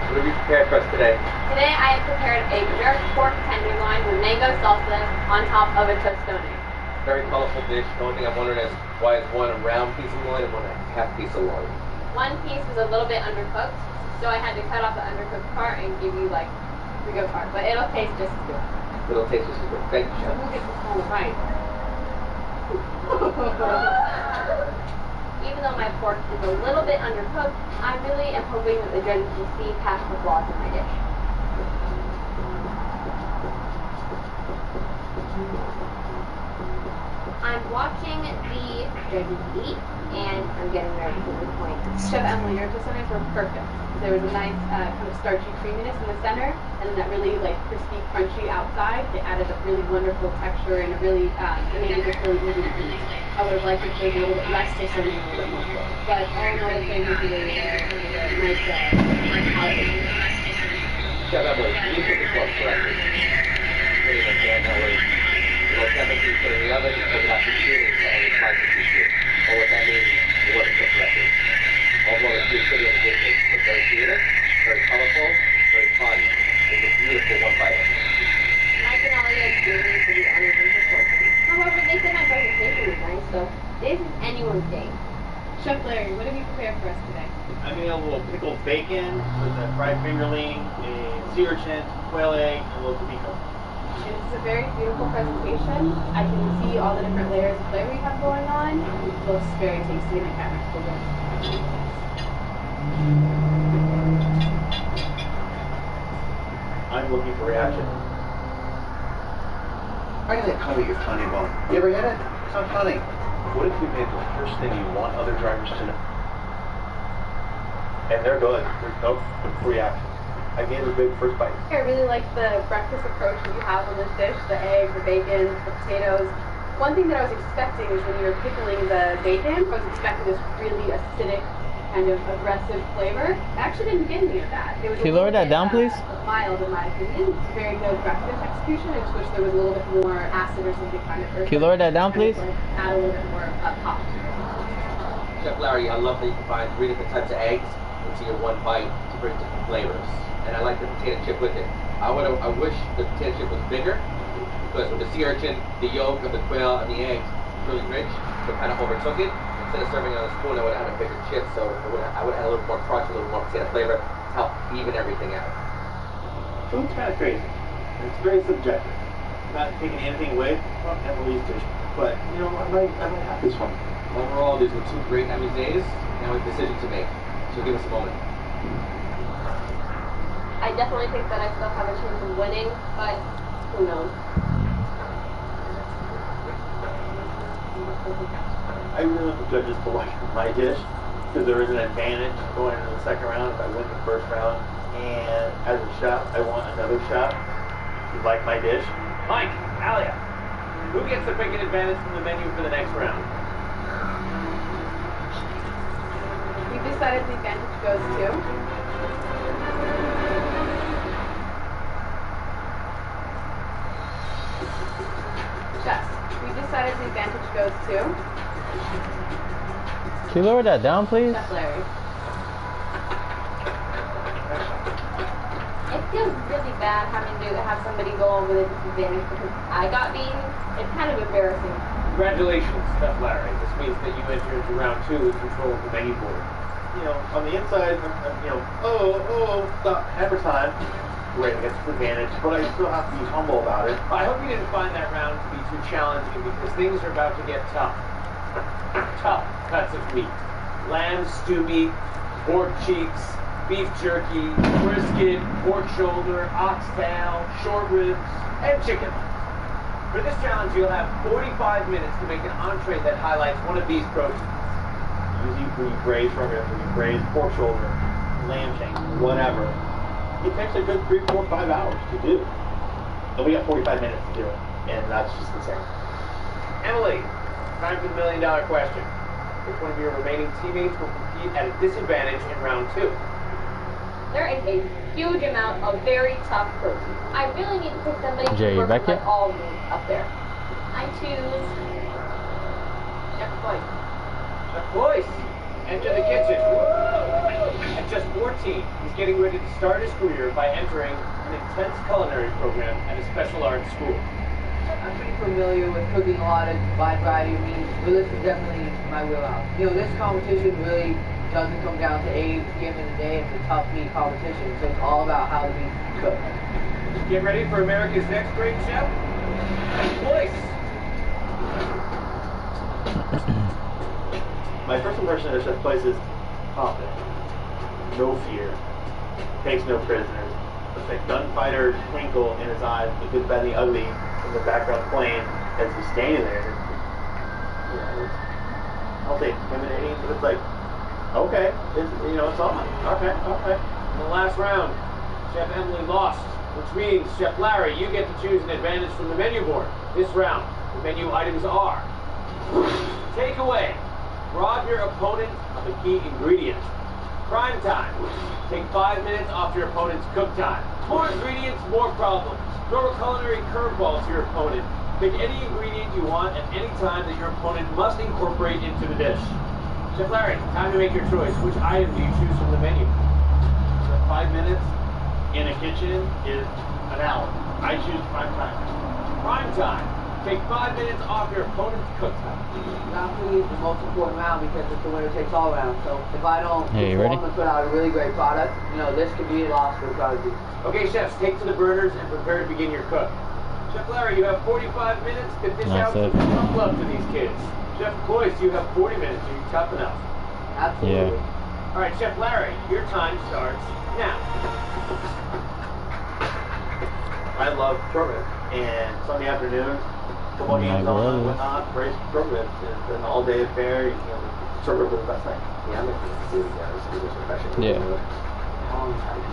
What have you prepared for us today? Today I have prepared a jerk pork tenderloin with mango salsa on top of a tostone. Very colorful dish. The only thing I'm wondering is why is one a round piece of loin and one a half piece of loin? One piece is a little bit undercooked, so I had to cut off the undercooked part and give you like the good part, but it'll taste just as good. It'll taste just as good. Thank you, Chef. We'll get this one right. Even though my pork is a little bit undercooked, I really am hoping that the judges will see past the flaws in my dish. I'm watching the judges eat, and I'm getting nervous at this point. Chef Emily, your tostones were perfect. There was a nice kind of starchy creaminess in the center, and then that really like crispy, crunchy outside. It added a really wonderful texture, and it really it made it just really easy to eat. I would have liked it to be a little bit less tostones and a little bit more full. But all in all, I think it was really nice holiday. Chef Emily, can you cook this one correctly? Put it in a pan, that way. Low temperature, put it in the oven, cook it out to searing, so only twice as you or what that means, it wasn't cooked correctly. Although it's pretty on the dish, it's very creative, very colorful, very fun. It's a beautiful one bite. Mike and Ollie are doing for the honors and support. However, they said my presentation was nice, so this is anyone's day. Chef Larry, what have you prepared for us today? I made a little pickled bacon with a fried fingerling, a sea urchin, quail egg, and a little tomato. This is a very beautiful presentation. I can see all the different layers of flavor you have going on. It looks very tasty and I can't wait to go. I'm looking for reaction. I think honey is honey bone. You ever had it? It's not honey. What if we made the first thing you want other drivers to know? And they're good. There's no reaction. I gave a big first bite. I really like the breakfast approach that you have on this dish, the eggs, the bacon, the potatoes. One thing that I was expecting is when you were pickling the bacon, I was expecting this really acidic, kind of aggressive flavor. I actually didn't get any of that. It was Can you lower that down, please? Mild in my opinion. It's very no aggressive execution. I just wish there was a little bit more acid or something kind of. Can you lower that down, please? Add a little bit more pop. Chef Larry, I love that you combine 3 different types of eggs into your one bite to bring different flavors. And I like the potato chip with it. I wish the potato chip was bigger, because with the sea urchin, the yolk of the quail and the eggs really rich, so kind of overtook it. Instead of serving it on a spoon, I would have had a bigger chip, so I would have had a little more crunch, a little more potato flavor to help even everything out. Food's kind of crazy. It's very subjective. I'm not taking anything away from Emily's dish, but you know, I might have this one. Overall, these were 2 great amuse-bouches. Now we have a decision to make. So give us a moment. I definitely think that I still have a chance of winning, but who knows? I really want the judges to like my dish, because there is an advantage going into the second round if I win the first round. And as a chef, I want another chef to like my dish. Mike, Alia, who gets to pick an advantage from the menu for the next round? We decided the advantage goes to Chefs. We decided the advantage goes to Can you lower that down, please? Chef Larry. It feels really bad having to have somebody go over the disadvantage because I got beaten. It's kind of embarrassing. Congratulations, Chef Larry. This means that you enter into round 2 with control of the menu board. You know, on the inside, you know, stop, hammer time. Great, I get this advantage, but I still have to be humble about it. I hope you didn't find that round to be too challenging because things are about to get tough. Tough cuts of meat. Lamb stew meat, pork cheeks, beef jerky, brisket, pork shoulder, oxtail, short ribs, and chicken. For this challenge, you'll have 45 minutes to make an entree that highlights one of these proteins. Usually we braise short ribs, we braise pork shoulder, lamb shank, whatever. It takes a good 3, 4, 5 hours to do. And we got 45 minutes to do it. And that's just insane. Emily, time for the $1 million question. Which one of your remaining teammates will compete at a disadvantage in round 2? There is a huge amount of very tough protein. I really need to pick somebody Jay, who works back with here? all of them up there. I choose Chef Boyce. Chef Boyce. Enter the kitchen. At just 14, he's getting ready to start his career by entering an intense culinary program at a special arts school. I'm pretty familiar with cooking a lot of wide variety of meats, but this is definitely my wheelhouse. You know, this competition really doesn't come down to age. At the end of the day, it's a tough meat competition, so it's all about how the meat's cooked. Get ready for America's next great chef, Voice. My first impression of this place is confident, no fear, takes no prisoners. It's like gunfighter twinkle in his eyes, the good, bad, and the ugly in the background playing as he's standing there. You know, I'll say intimidating, but it's like, okay, it's on. Okay. In the last round, Chef Emily lost, which means, Chef Larry, you get to choose an advantage from the menu board. This round, the menu items are: takeaway, rob your opponent of a key ingredient. Prime time, take 5 minutes off your opponent's cook time. More ingredients, more problems. Throw a culinary curveball to your opponent. Pick any ingredient you want at any time that your opponent must incorporate into the dish. Chef Larry, time to make your choice. Which item do you choose from the menu? So 5 minutes in a kitchen is an hour. I choose prime time. Prime time. Take 5 minutes off your opponent's cook time. Round 3 is the most important round because it's the winner takes all round. So if I don't Hey, you ready? perform and put out a really great product, you know, this could be a loss for the product. Okay, chefs, take to the burners and prepare to begin your cook. Chef Larry, you have 45 minutes to dish out That's some it. tough love to these kids. Chef Cloyce, you have 40 minutes. Are you tough enough? Absolutely. Yeah. All right, Chef Larry, your time starts now. I love short ribs, and Sunday afternoons, football My games on brother. and whatnot, race short ribs. It's an all-day affair. You know, short ribs are the best thing. Yeah, I'm making a food, guys. Do this refreshing. Yeah. How long time?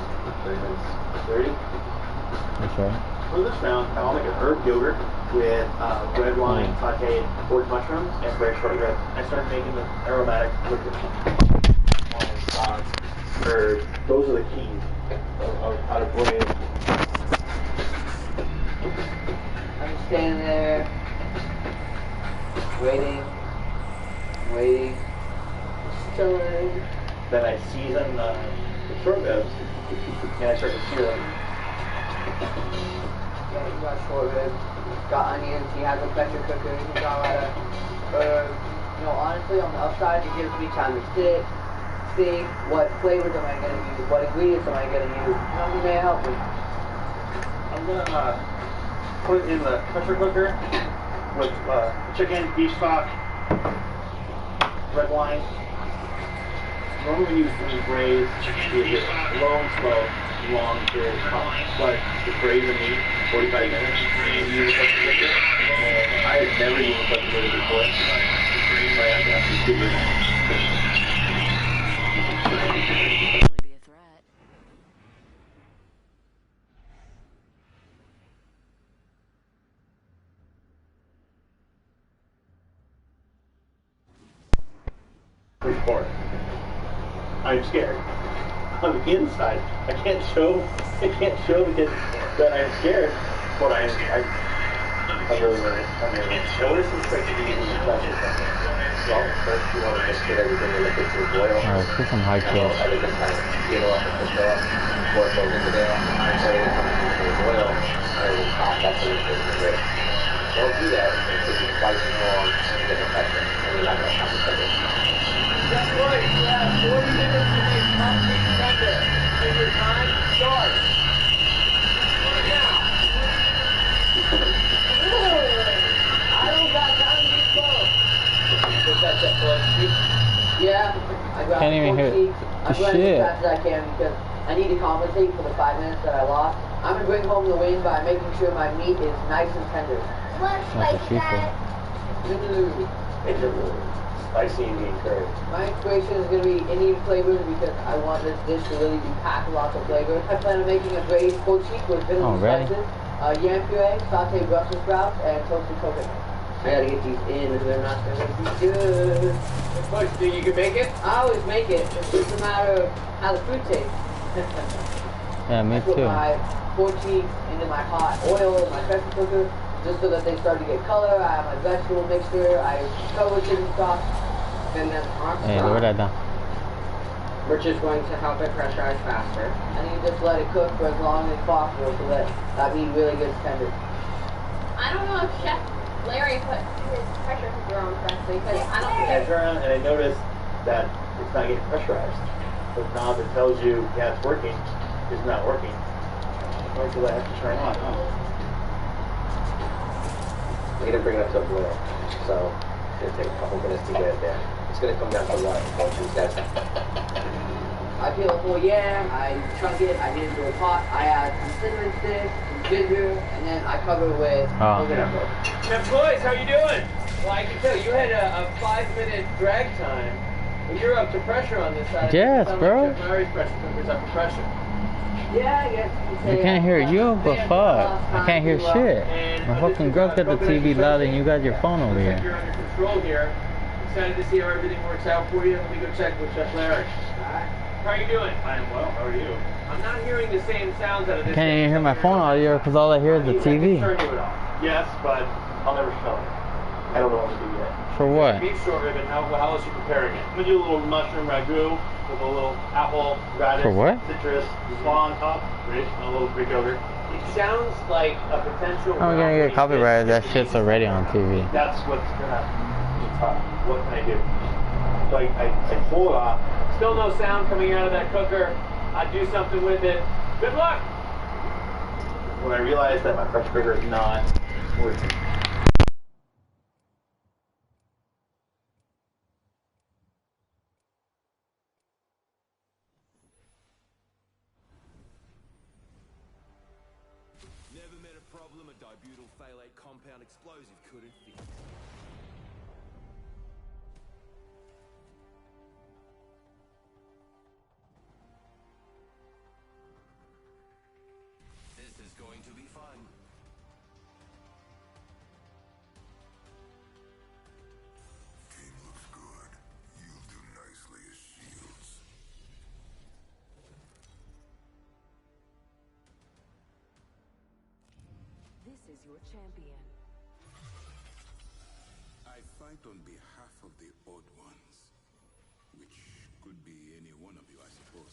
30 minutes. 30. That's right. For this round, I'll make an herb yogurt with red wine, sauteed pork mushrooms, and very short ribs. I started making the aromatic liquid. Wine, sauce, herbs. Those are the keys of how to braise. I'm just standing there, waiting, chilling. Then I season the short ribs, and I start to sear them. Yeah, he got short ribs, got onions, he has a pressure cooker, he got a lot of herbs. You know, honestly, on the upside, it gives me time to sit, think, what flavors am I going to use, what ingredients am I going to use. You know, he may help me. I'm gonna put it in the pressure cooker with chicken, beef stock, red wine. Normally when you braise, you get low and slow, long period of time. But to braise the meat, 45 minutes, you use a pressure cooker. And I had never used a pressure cooker before. So I have to actually figure it out. Be a threat. Report. I'm scared. On the inside, I can't show the kids that I'm scared, but I'm really nervous. I'm nervous. So what is this trick to use in the pressure cooker? Well, first you want to just get everything in the kitchen to boil. Alright, put some high kills. Everything kind of get off and push off before it goes into there. And so it comes into the boil, and then hot, that's when it goes into it. Don't do that, it's going to take you twice as long to get the pressure, and you're not going to have to cook it. Chef Cloyce, you have 40 minutes to make hot meat tender. And your time starts now. I don't got time to be slow. What's that, Chef Cloyce? Yeah, I grab Can't the even pork hear cheeks. the I'm running shit. as fast as I can because I need to compensate for the 5 minutes that I lost. I'm gonna bring home the win by making sure my meat is nice and tender. That's what she said. Spicy Indian curry. My inspiration is gonna be Indian flavors because I want this dish to really be packed with lots of flavor. I plan on making a braised pork cheek with vinegar Already? spices, yam puree, sauteed Brussels sprouts, and toasted coconut. I gotta get these in if they're not gonna be good. Chef Cloyce, do you think you can make it? I always make it. It's just a matter of how the food tastes. Yeah, me I put too. my pork cheeks into my hot oil in my pressure cooker just so that they start to get color. I have my vegetable mixture. I cover chicken stock. And then Hey, lower that down. which is going to help it pressurize faster. And you just let it cook for as long as possible to let that meat really get tender. I don't know if Chef Larry put his pressure cooker on correctly, because I don't And I think turn around and I notice that it's not getting pressurized. The knob that tells you, yeah, it's working, is not working. Or do I have to turn on? Oh. You're gonna bring it up to a boil, so it's gonna take a couple minutes to get it there. It's gonna come down to what? Once you guys. I peel a whole yam, I chunk it, I get it into a pot, I add some cinnamon sticks, some ginger, and then I cover it with coconut milk. Chef Boys, how you doing? Well, I can tell you had a 5-minute drag time. When you're up to pressure on this side, Yes, it sounds bro. like Chef Larry's pressure cooker's up to pressure. Yeah, I guess you could I say can't hear you, but fuck. I can't hear shit. And My fucking girl's got the TV loud and you got your phone over Looks like here. you're under control here. Excited to see how everything works out for you. Let me go check with Chef Larry. Alright. How are you doing? I am well. How are you? I'm not hearing the same sounds out of this. Can't even hear my phone audio because all I hear is the TV. Concern you at all? Yes, but I'll never show it. I don't know what to do yet. For what? Beef short rib, and how else are you preparing it? I'm gonna do a little mushroom ragu with a little apple, radish, For what? citrus, slaw on top, rich, and a little Greek yogurt. It sounds like a potential. How am I gonna get copyrighted? That shit's already on TV. That's what's gonna be tough. What can I do? So I pull it off. Still no sound coming out of that cooker. I do something with it. Good luck! When I realized that my pressure cooker is not working. Never met a problem a dibutyl phthalate compound explosive couldn't fix. This is going to be fun. Team looks good. You'll do nicely as shields. This is your champion. I fight on behalf of the odd ones, which could be any one of you, I suppose.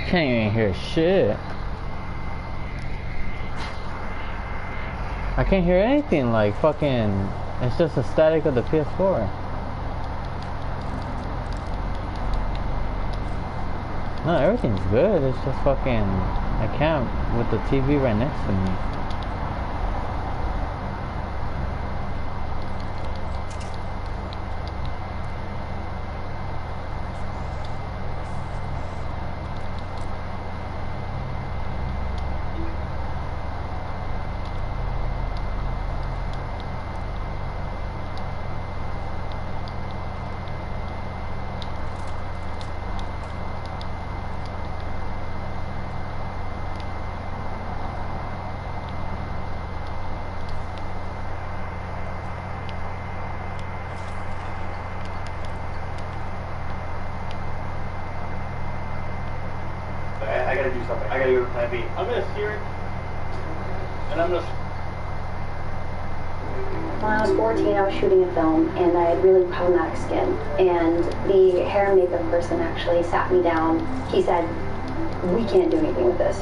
Can't even hear shit. I can't hear anything, like fucking, it's just the static of the PS4. No, everything's good, it's just fucking, I can't with the TV right next to me. I gotta do something. I gotta go to plan B. I'm gonna sear it, and I'm gonna. When I was 14, I was shooting a film, and I had really problematic skin. And the hair and makeup person actually sat me down. He said, "We can't do anything with this."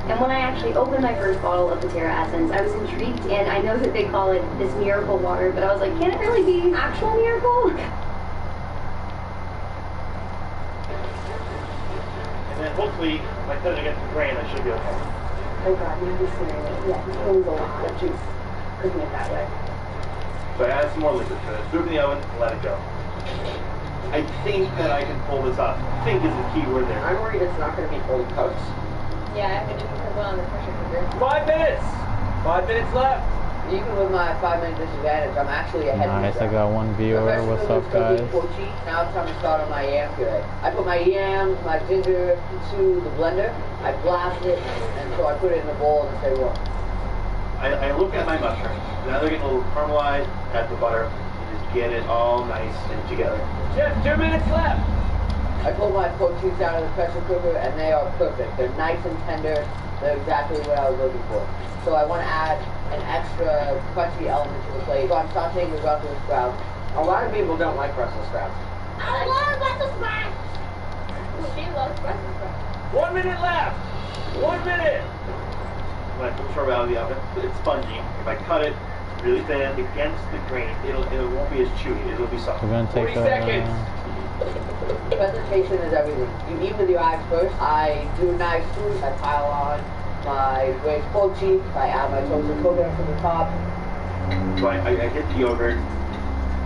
And when I actually opened my first bottle of the Terra Essence, I was intrigued, and I know that they call it this miracle water, but I was like, can it really be actual miracle? And then hopefully, by the time I get to grain, I should be okay. Oh God, you just saying it. Yeah, it was a lot of juice cooking it that way. So I add some more liquid to it. Threw it in the oven and let it go. I think that I can pull this off. Think is the key word there. I'm worried it's not going to be fully cooked. Yeah, I'm gonna put one on the pressure cooker. 5 minutes! 5 minutes left. Even with my 5-minute disadvantage, I'm actually ahead of Nice, the I got one viewer. What's up, guys? Now it's time to start on my yam puree. I put my yams, my ginger into the blender. I blast it, and so I put it in a bowl and say what? I look at my mushrooms. Now they're getting a little caramelized. Add the butter. And just get it all nice and together. Just 2 minutes left. I pulled my pork cheeks out of the pressure cooker, and they are perfect. They're nice and tender. They're exactly what I was looking for. So I want to add an extra crunchy element to the plate. So I'm sauteing the Brussels sprouts. A lot of people don't like Brussels sprouts. I love Brussels sprouts. She loves Brussels sprouts. 1 minute left. 1 minute. When I pull the short out of the oven, it's spongy. If I cut it really thin against the grain, it won't be as chewy. It'll be soft. We're gonna take 40 seconds. Presentation is everything. You eat with your eyes first. I do nice food. I pile on my braised pork cheeks. I add my toasted coconut from the top. So I hit the yogurt,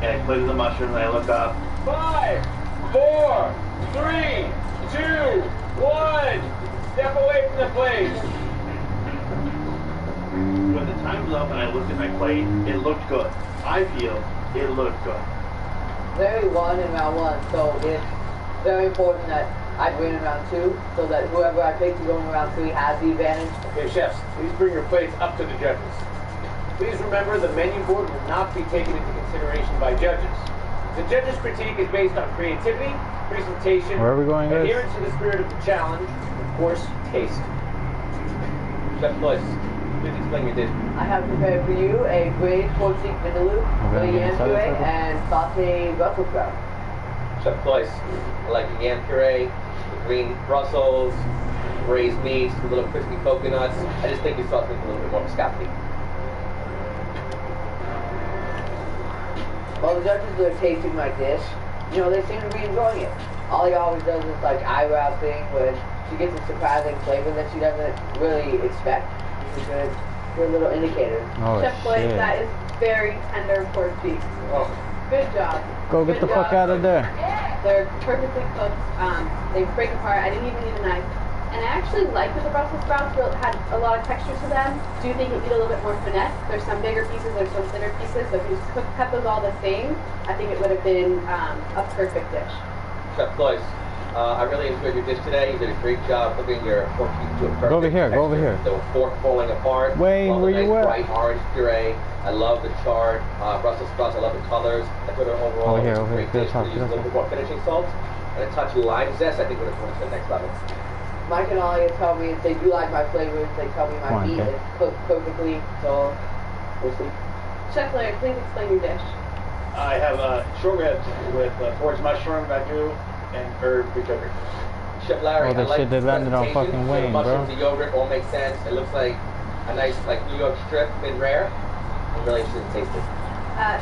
and I put in the mushrooms, and I look up. 5, 4, 3, 2, 1. Step away from the plate. When the time's up and I looked at my plate, it looked good. I feel it looked good. Very won in round 1, so it's very important that I win in round 2, so that whoever I pick to go in round 3 has the advantage. Okay, chefs, please bring your plates up to the judges. Please remember the menu board will not be taken into consideration by judges. The judges' critique is based on creativity, presentation, Where are we going, guys? adherence to the spirit of the challenge, and of course, taste. Chef Bliss, please explain your dish. I have prepared for you a braised pork cheek vindaloo, Okay, with a yam so puree, that's okay. and sauteed Brussels sprouts. Chef Bliss, I like the yam puree, the green Brussels, braised meats, the little crispy coconuts. I just think the sauce makes a little bit more viscosity. While the judges are tasting my dish, you know, they seem to be enjoying it. Ollie always does this like eyebrow thing when she gets a surprising flavor that she doesn't really expect. It's a good little indicator. Oh, Chef Blake, shit. that is very tender pork cheeks. Oh, Good job. Go get Good the fuck job. out of there. They're perfectly cooked. They break apart. I didn't even need a knife. And I actually like that the Brussels sprouts had a lot of texture to them. Do think it need a little bit more finesse. There's some bigger pieces, there's some thinner pieces. So if you just cut those all the same, I think it would have been a perfect dish. Chef Bliss, I really enjoyed your dish today. You did a great job cooking your pork cheeks to a perfect Go over here, go over texture. here. The fork falling apart. Wayne, Love where the you nice at? bright orange puree. I love the charred Brussels sprouts. I love the colors. I thought overall Over here, it was over a here. great Good dish. talk, Use good a little talk. bit more finishing salt and a touch of lime zest. I think would have gone to the next level. Mike and Ollie tell me if they do like my flavors. They tell me my Come on, meat kid. is cooked perfectly. So we'll see. Chef Blair, please explain your dish. I have short ribs with foraged mushroom, ragu, and herb yogurt. Chef Larry, Oh, that I like shit, they the landed on presentation. fucking So Wayne, the mushrooms, bro. the yogurt all makes sense. It looks like a nice like New York strip, mid-rare. I'm really interested in tasting.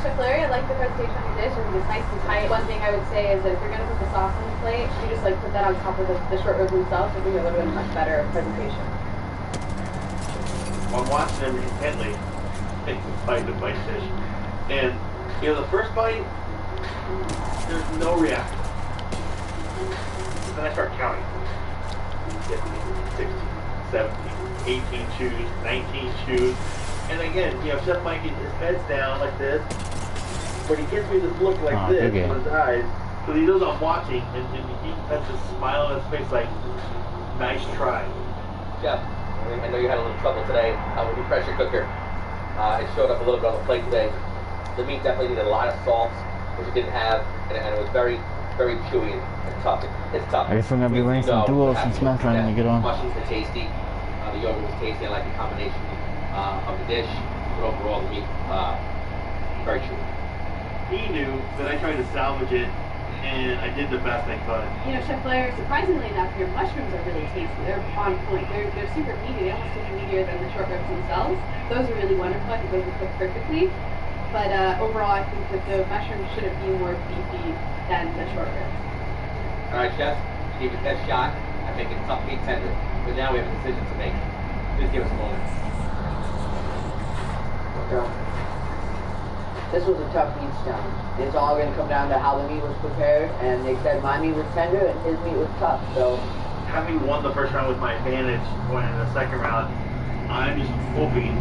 Chef Larry, I like the presentation of your dish. I think it's nice and tight. One thing I would say is that if you're going to put the sauce on the plate, you just like put that on top of the short ribs themselves. I think it would have been a much better presentation. I'm watching them intently, taking a bite of my fish, and you know the first bite, there's no reaction. Then I start counting. 15, 16, 17, 18 chews, 19 chews. And again, you know, Chef Mike, his head's down like this, but he gives me this look like Oh, this good game. in his eyes, because he knows I'm watching, and he has this smile on his face like, nice try. Chef, I know you had a little trouble today with your pressure cooker. It showed up a little bit on the plate today. The meat definitely needed a lot of salt, which it didn't have, and it was very, very chewy and tough. It's tough. I guess we're gonna be We running some know duels what and happens Smash Run when that we get on. Mushrooms are tasty. The yogurt was tasty. I like the combination of the dish, but overall the meat very chewy. He knew that I tried to salvage it, and I did the best I could. You know, Chef Blair, surprisingly enough, your mushrooms are really tasty. They're on point. They're super meaty. They almost seem meatier than the short ribs themselves. Those are really wonderful. I think those are cooked perfectly. But overall, I think that the mushrooms should have been more beefy than the short ribs. All right, chefs, you gave it best shot at making tough meat tender, but now we have a decision to make. Please give us a moment. So, this was a tough meat challenge. It's all going to come down to how the meat was prepared, and they said my meat was tender and his meat was tough. So, Having won the first round with my advantage going into the second round, I'm just hoping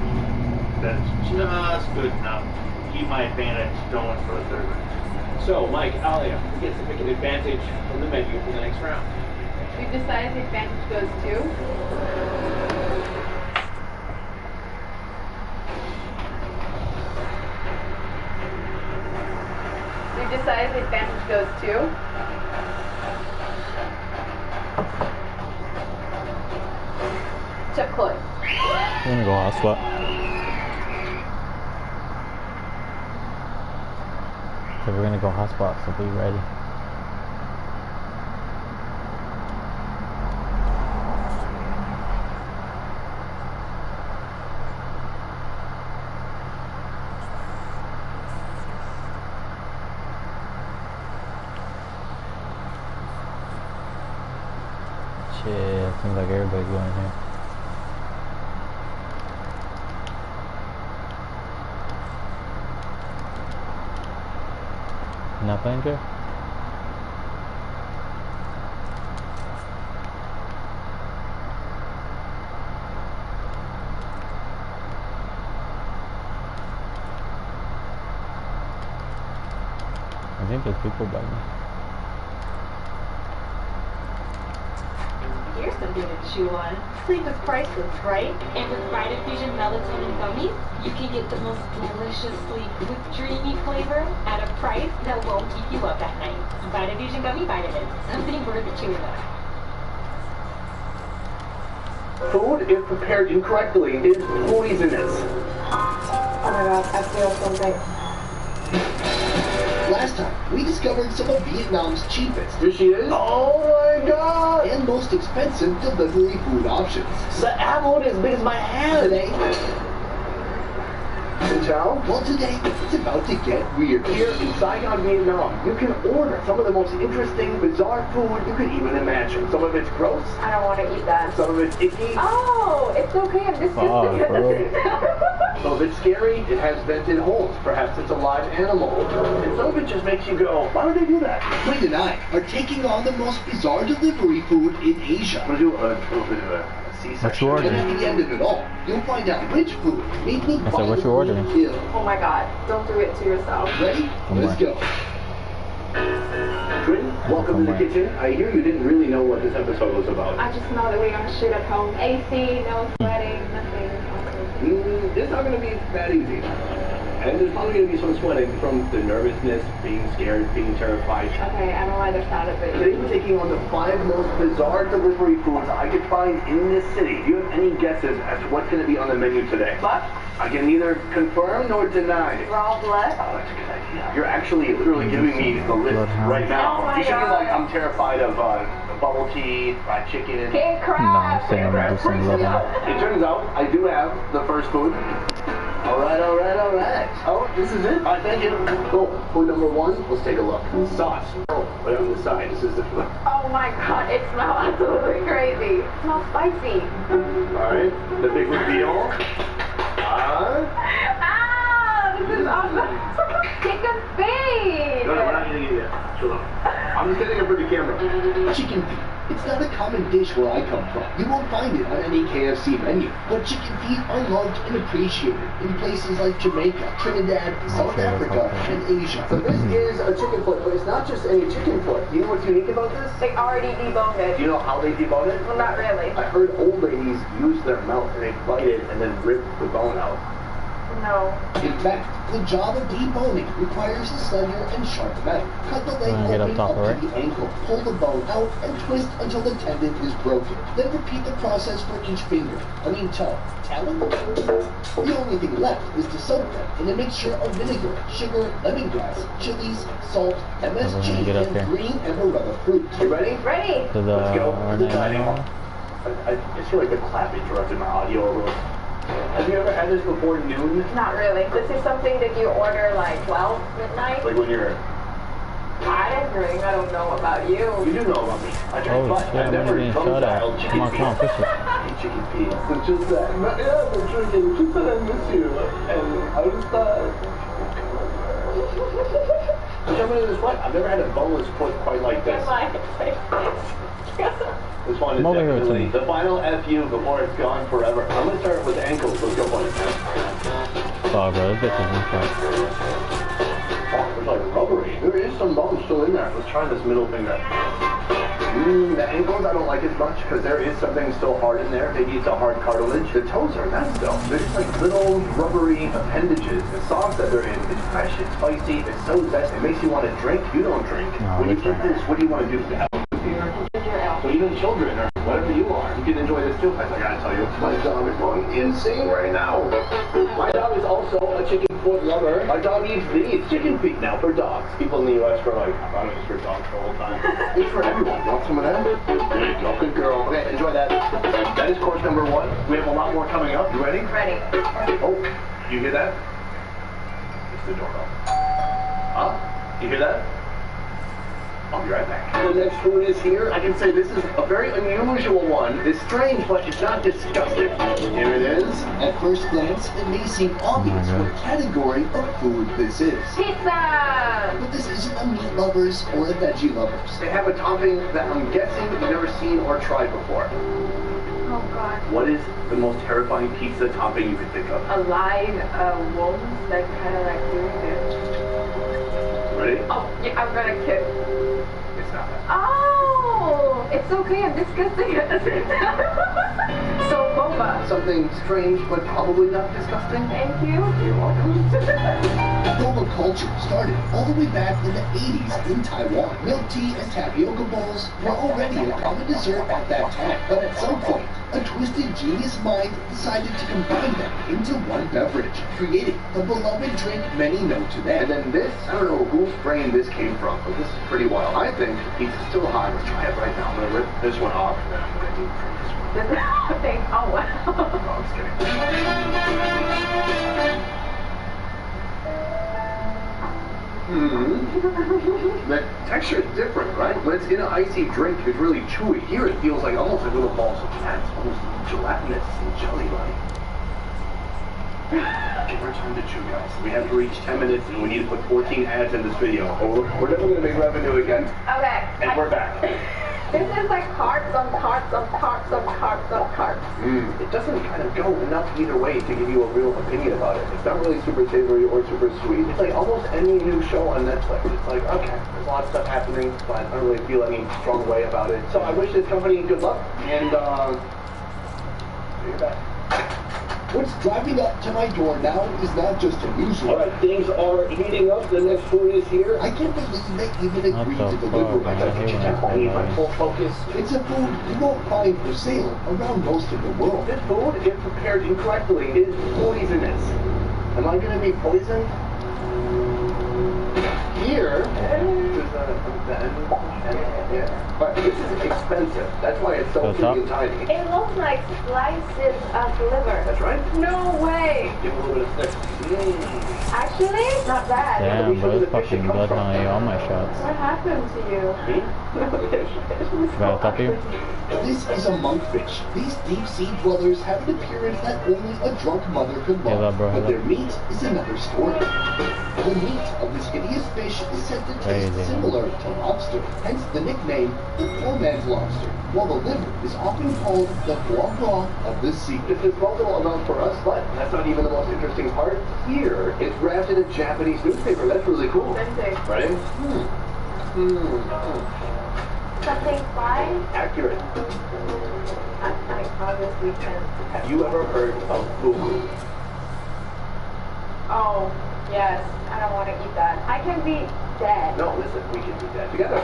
That's just good enough. Keep my advantage going for the third. So, Mike, Alia, who gets to pick an advantage from the menu for the next round? We've decided the advantage goes to. We've decided the advantage goes to. Chef Chloe. I'm gonna go hotspot. So we're gonna go hotspot, so be ready. Shit, seems like everybody's going here. Not playing good? I think there's people by me. Here's something to chew on. Sleep is priceless, right? And with Vitafusion melatonin gummies, you can get the most delicious sleep with dreamy flavor at a price that won't keep you up at night. Vitafusion gummy vitamins, something worth chewing on. Food, if prepared incorrectly, is poisonous. Oh my god, I feel something. Last time, we discovered some of Vietnam's cheapest. Here she is. Oh my god! And most expensive delivery food options. The apple is as big as my hand. Today, Well, today, it's about to get weird. Here in Saigon, Vietnam, you can order some of the most interesting, bizarre food you could even imagine. Some of it's gross. I don't want to eat that. Some of it's icky. Oh, it's okay, I'm just Some of it's scary. It has vented holes. Perhaps it's a live animal. And some of it just makes you go, why would they do that? Quinn and I are taking on the most bizarre delivery food in Asia. I'm going to do a little bit of a What you ordering? And at the end of it all, you'll find out which food made me I said, what you ordering? ill. Oh my god, don't do it to yourself. Ready? Let's go. Quinn, welcome to the kitchen. I hear you didn't really know what this episode was about. I just know that we're gonna shoot at home. AC, no sweating, nothing. It's not going to be that easy. And there's probably going to be some sweating from the nervousness, being scared, being terrified. Okay, I don't like the sound of it. Today we're taking on the 5 most bizarre delivery foods I could find in this city. Do you have any guesses as to what's going to be on the menu today? What? I can neither confirm nor deny. Raw blood? Oh, that's a good idea. You're actually literally giving me the list right now. Oh my You should be God. like, I'm terrified of bubble tea, fried chicken. King crab! No, I'm saying I'm gonna do some loving. It turns out I do have the first food. Alright. Oh, this is it? Alright, thank you. Cool. Food number 1, let's take a look. Sauce. Oh, right on the side. This is the food. Oh my god, it smells absolutely crazy. It smells spicy. Alright, the big reveal. This is awesome. Chicken feet. No, we're not eating it yet. Chill out. I'm just getting it for the camera. Chicken feet. It's not a common dish where I come from. You won't find it on any KFC menu. But chicken feet are loved and appreciated in places like Jamaica, Trinidad, South Africa, and Asia. So this is a chicken foot, but it's not just any chicken foot. You know what's unique about this? They already deboned it. Do you know how they debone it? Well, not really. I heard old ladies use their mouth and they bite it and then rip the bone out. No. In fact, the job of deboning requires a slender and sharp knife. Cut the leg Get open up top, up alright? to the ankle, pull the bone out, and twist until the tendon is broken. Then repeat the process for each finger. Toe. Talon? The only thing left is to soak them in a mixture of vinegar, sugar, lemongrass, chilies, salt, MSG, get up and here. green Amaretto fruit. You ready? Ready? To the Let's go. Ornate animal. I just feel like the clap interrupted my audio a little. Have you ever had this before noon? Not really. This is something that you order like 12 midnight. Like when you're... I don't drink. I don't know about you. You do know about me. I drink, Oh but shit, I've I'm never getting shot at. tongue-dialed chicken Come on, feet. come on, push it. I hate chicken feet. It's just that. Yeah, I'm drinking. Just that I miss you. And I just thought... Jump into this one. I've never had a boneless foot quite like this. This one is Come over here, definitely Timmy. the final FU before it's gone forever. I'm going to start with the ankles. Let's go for it. fuck, bro. This bitch is in shot. There's like rubbery. There is some bone still in there. Let's try this middle finger. The ankles I don't like as much because there is something still hard in there. Maybe it's a hard cartilage. The toes are nice though. They're just like little rubbery appendages. The sauce that they're in is fresh, it's spicy, it's so zesty. It makes you want to drink. You don't drink. No, When you drink this, what do you want to do? So even children or whatever you are, you can enjoy this too. I gotta tell you, my dog is going insane right now. My dog is also a chicken foot lover. My dog eats these chicken feet now for dogs. People in the U.S. were like, I thought it was for dogs the whole time. It's for everyone. Want some of them? There you go. Good girl. Okay, enjoy that. That is course number 1. We have a lot more coming up. You ready? Ready. Oh, you hear that? It's the doorbell. Huh? You hear that? I'll be right back. The next food is here. I can say this is a very unusual one. It's strange, but it's not disgusting. Here it is. At first glance, it may seem obvious what category of food this is. Pizza! But this isn't a meat lovers or a veggie lovers. They have a topping that I'm guessing you've never seen or tried before. Oh god. What is the most terrifying pizza topping you could think of? A live wolf that's kind of like doing this. Ready? Oh, yeah, I'm gonna kiss. It's not that. Oh! It's okay, I'm disgusting at the same time. So, boba. Something strange, but probably not disgusting. Thank you. You're welcome. Boba culture started all the way back in the 80s in Taiwan. Milk tea and tapioca bowls were already a common dessert at that time, but at some point, a twisted genius mind decided to combine them into one beverage, creating the beloved drink many know today. And then this, I don't know whose brain this came from, but this is pretty wild. I think the pizza's still hot. Let's try it right now. I'm going to rip this one off, and then I'm going to deep fry this one. Thanks. Oh, wow. No, I'm just kidding. The texture is different, right? When it's in an icy drink, it's really chewy. Here it feels like almost like little balls of fat. It's almost gelatinous and jelly-like. Give our time to chew, guys. We have to reach 10 minutes and we need to put 14 ads in this video. Or we're never going to make revenue again. Okay. And we're back. This is like carts on carts on carts on carts on carts. It doesn't kind of go enough either way to give you a real opinion about it. It's not really super savory or super sweet. It's like almost any new show on Netflix. It's like, okay, there's a lot of stuff happening, but I don't really feel any strong way about it. So I wish this company good luck, and see you back. What's driving up to my door now is not just unusual. Alright, things are heating up. The next food is here. I can't believe they even agreed to deliver it. I need my full focus. It's a food you won't find for sale around most of the world. This food, if prepared incorrectly, is poisonous. Am I going to be poisoned? Here, but this is expensive. That's why it's so pretty and tiny. It looks like slices of liver. That's right. No way. Give it a little bit of sniff. Actually, not bad. Damn, bro, it's fucking blood on all my shots. What happened to you? About top you? This is a monkfish. These deep-sea dwellers have an appearance that only a drunk mother could love, but their meat is another story. The meat of this hideous fish is said to taste similar to lobster, hence the nickname the poor man's lobster, while the liver is often called the foie gras of the sea. It's a small little amount for us, but that's not even the most interesting part. Here, it's wrapped in a Japanese newspaper. That's really cool. Ready? Something fine? Accurate. I obviously can. Have you ever heard of fugu? Oh, yes. I don't want to eat that. I can be dead. No, listen, we can do that together.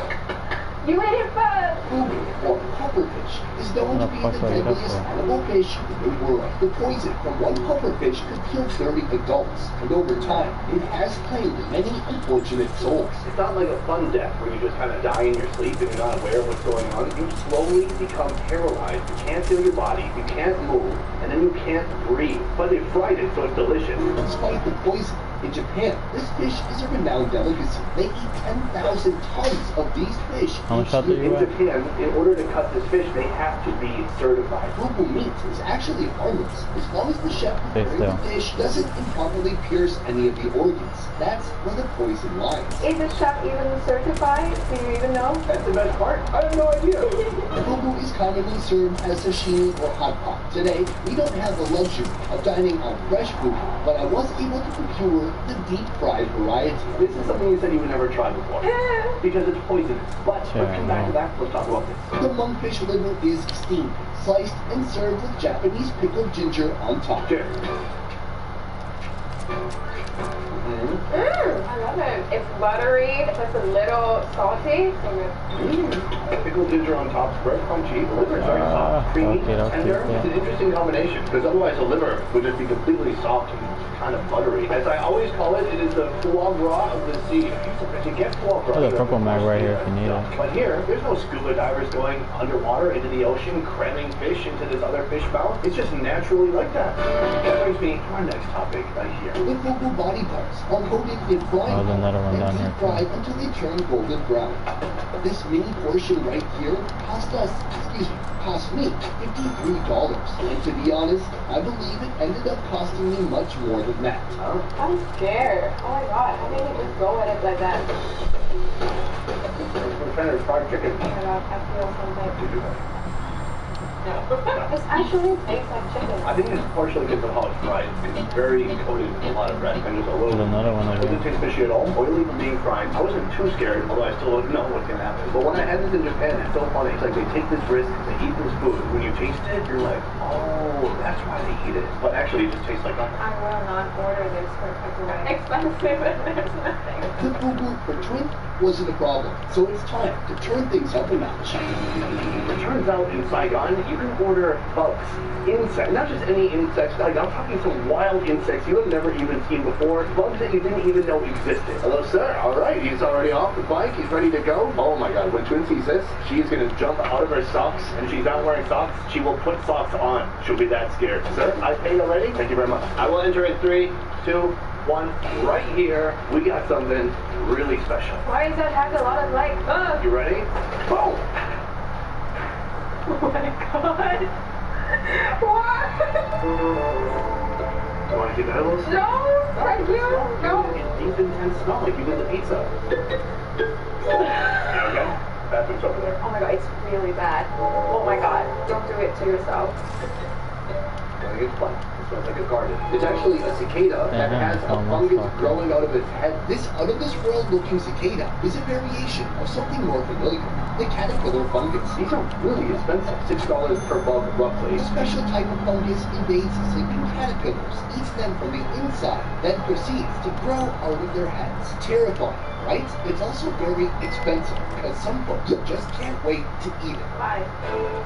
You ate it first! Fugu, or pufferfish, is known to be the deadliest animal fish in the world. The poison from one pufferfish could kill 30 adults, and over time, it has claimed many unfortunate souls. It's not like a fun death where you just kind of die in your sleep and you're not aware of what's going on. You slowly become paralyzed. You can't feel your body, you can't move, and then you can't breathe. But they fried it, so it's delicious. Despite the poison, in Japan, this fish is a renowned delicacy. They eat 10,000 tons of these fish. How much out do you In Japan, in order to cut this fish, they have to be certified. Fugu meat is actually harmless as long as the chef preparing the dish doesn't improperly pierce any of the organs. That's where the poison lies. Is the chef even certified? Do you even know? That's the best part. I have no idea. Fugu is commonly served as sashimi or hot pot. Today, we don't have the luxury of dining on fresh food, but I was able to procure the deep-fried variety. This is something you said you would never try before. Because it's poisonous. But Sure, let's come back to that. Let's talk about this. The monkfish liver is steamed, sliced, and served with Japanese pickled ginger on top. Cheers. I love it. It's buttery, just a little salty. So good. Pickled ginger on top, very crunchy. The liver is very soft, creamy, tender. It's an interesting combination because otherwise the liver would just be completely soft and kind of buttery. As I always call it, it is the foie gras of the sea. To get foie gras, There's a purple mag right here if you need it. But here, there's no scuba divers going underwater into the ocean, cramming fish into this other fish mouth. It's just naturally like that. That brings me to our next topic right here. The fugu body parts are coated in frying Oh, there's another one down and here. deep fried until they turn golden brown. This mini portion right here cost me $53. And to be honest, I believe it ended up costing me much more than that. I'm scared. Oh my god, how can you just go at it like that? We're trying to fried chicken. Oh my god, I feel something. No. It's actually tastes like chicken. I think it's partially because of how it's fried. It's very coated with a lot of red and just a little. There's another one over It doesn't there. taste fishy at all. Oily from being fried. I wasn't too scared, although I still don't know what's gonna happen. But when I had this in Japan, it's so funny. It's like they take this risk, they eat this food. When you taste it, you're like, oh, that's why they eat it. But actually, it just tastes like nothing. I will not order this for takeaway. Expensive and there's nothing. The fugu for twin wasn't a problem, so it's time to turn things up a notch. It turns out in Saigon, you can order bugs, insects, not just any insects. Like, I'm talking some wild insects you have never even seen before, bugs that you didn't even know existed. Hello, sir. All right, he's already off the bike. He's ready to go. Oh my God, when Twin sees this, she's gonna jump out of her socks, and she's not wearing socks. She will put socks on. She'll be that scared. Sir, I paid already. Thank you very much. I will enter in 3, 2, 1. Right here, we got something really special. Why does that have a lot of like, You ready? Boom! Oh my god. What? You want to give that a little smell? No, thank you. No. Deep, intense smell like you did the pizza. Okay, bathroom's over there. Oh my god, it's really bad. Oh my god, don't do it to yourself. I think it's fun. It smells like a garden. It's actually a cicada that has a fungus growing out of its head. This out-of-this-world looking cicada is a variation of something more familiar, the caterpillar fungus. These are really expensive. $6 per bug, roughly. A special type of fungus invades sleeping caterpillars, eats them from the inside, then proceeds to grow out of their heads. Terrifying, right? It's also very expensive, because some folks just can't wait to eat it. Why?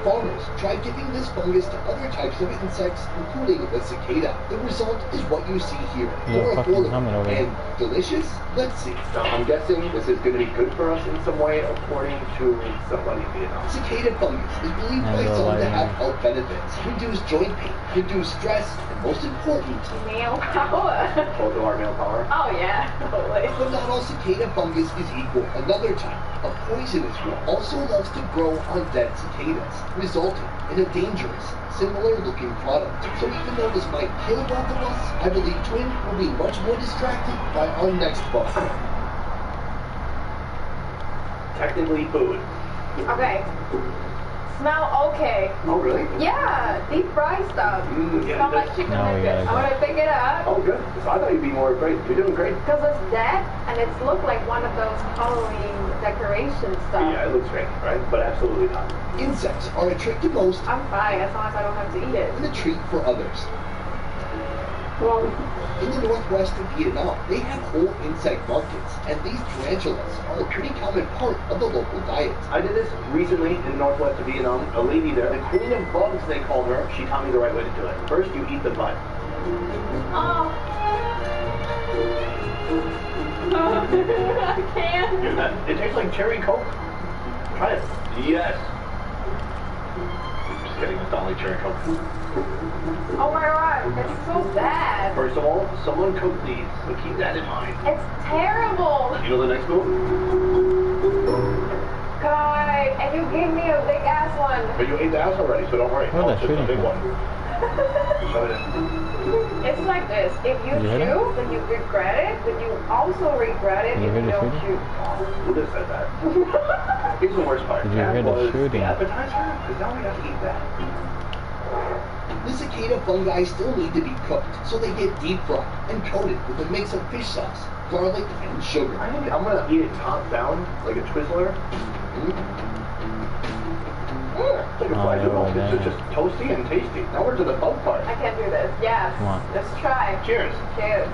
Farmers tried giving this fungus to other types of insects, including the cicada. The result is what you see here. More affordable and delicious? Let's see. Now, I'm guessing this is going to be good for us in some way, according to somebody in Vietnam. Cicada fungus is believed by some to have health benefits, reduce joint pain, reduce stress, and most important, Male power. Also our male power. Oh yeah, totally. but not all cicada fungus is equal. Another type, a poisonous one, also loves to grow on dead cicadas, resulting in a dangerous, similar-looking product. So even though this might kill both of us, I believe Twin will be much more distracted by our next bug. Technically food. Okay. Smell okay. Oh, really? Yeah, deep fried stuff. Yeah, Smell like chicken nuggets. I'm gonna pick it up. Oh, good. So I thought you'd be more afraid. You're doing great. Because it's dead, and it's looked like one of those Halloween decoration stuff. Yeah, it looks fake, right? But absolutely not. Insects are a trick to most I'm fine as long as I don't have to eat it. and a treat for others. Well, In the northwest of Vietnam, they have whole insect markets, and these tarantulas are a pretty common part of the local diet. I did this recently in the northwest of Vietnam. A lady there, the queen of bugs, they called her. She taught me the right way to do it. First, you eat the bud. oh. I can't. It tastes like cherry Coke. Try it. Yes. Just kidding. It's not like cherry Coke. Oh my god, it's so bad. First of all, someone cooked these, so keep that in mind. It's terrible. You know the next move? God, and you gave me a big ass one. But you ate the ass already, so don't worry. Oh, Oh, that's it's just a really big cool. one. Shove it in. It's like this. If you Did you hear chew, then you regret it, but you also regret it Did you if hear you the don't shooting? chew. Who just said that? Here's the worst part. Did you That hear the was shooting? the appetizer, because now we have to eat that. The cicada fungi still need to be cooked, so they get deep fried and coated with a mix of fish sauce, garlic, and sugar. I'm gonna eat it top down, like a Twizzler. It's like a fried noodle. It's just toasty and tasty. Now we're to the fun part. I can't do this. Yes. Come on. Let's try. Cheers. Cheers.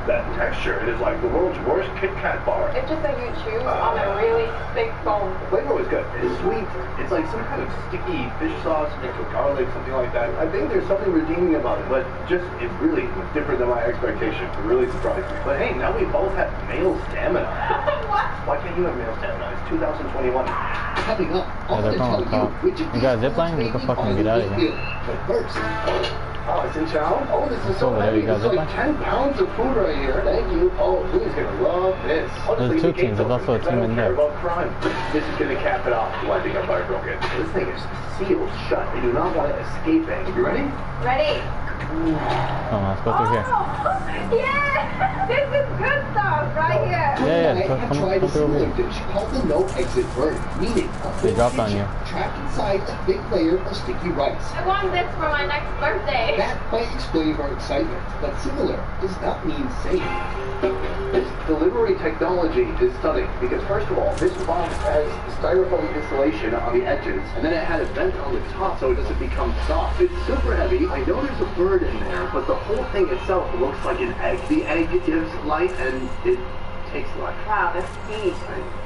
That texture, it is like the world's worst Kit Kat bar. It's just that you chew on a really thick bone. The flavor was good. It's sweet. It's like some kind of sticky fish sauce mixed with garlic, something like that. I think there's something redeeming about it, but just, it really was different than my expectation. It really surprised me. But hey, now we both have male stamina. What? Why can't you have male stamina? It's 2021. Coming up, I'm they're going to tell calling you which of You these got a zip line? You can fucking get out of here. But first, Oh, it's in town? Oh, this is so over there, heavy. you got This is zip like line? 10 pounds of food right here. Thank you. Oh, Louis gonna love this. There's two teams. There's also a team in there. I don't care about crime. This is gonna cap it off. Do I think I'm fire broken? This thing is sealed shut. I do not want to escape it. You ready? Ready? Come on, let's go through here. Yeah! This is good stuff right here. Yeah, I come have tried a through over similar here. dish called the no-exit bird, meaning a They whole dropped on pigeon you. trapped inside a thick layer of sticky rice. I want this for my next birthday. That might explain our excitement, but similar does not mean safe. This delivery technology is stunning because first of all, this box has styrofoam insulation on the edges, and then it had a vent on the top so it doesn't become soft. It's super heavy. I know there's a bird in there, but the whole thing itself looks like an egg. The egg gives life and it takes life. Wow, that's deep.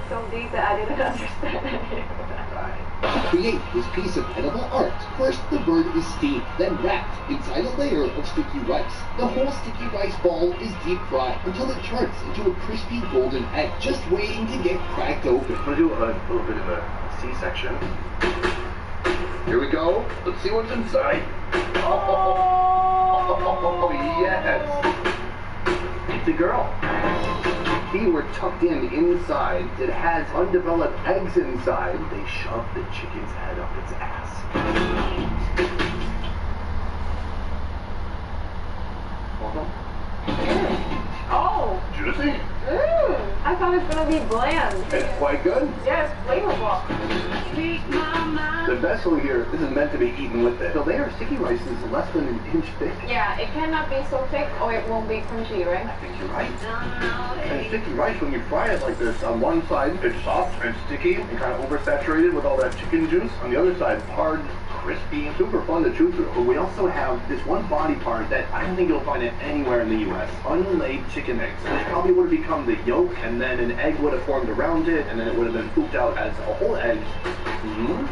So deep that I didn't understand any of that. To create this piece of edible art, first the bird is steamed, then wrapped inside a layer of sticky rice. The whole sticky rice ball is deep fried until it turns into a crispy golden egg, just waiting to get cracked open. I'm gonna do a little bit of a C-section. Here we go. Let's see what's inside. Oh, yes. It's a girl. Feet were tucked in inside. It has undeveloped eggs inside. They shoved the chicken's head up its ass. Oh! Juicy. I thought it was gonna be bland. It's quite good. Yes, flavorful. The vessel here, this is meant to be eaten with it. The layer of sticky rice is less than an inch thick. Yeah, it cannot be so thick or it won't be crunchy, right? I think you're right. And sticky rice, when you fry it like this, on one side it's soft and sticky and kind of oversaturated with all that chicken juice. On the other side, hard, crispy, super fun to chew through. But we also have this one body part that I don't think you'll find it anywhere in the U.S. Unlaid chicken eggs. This probably would have become the yolk, and then an egg would have formed around it, and then it would have been pooped out as a whole egg.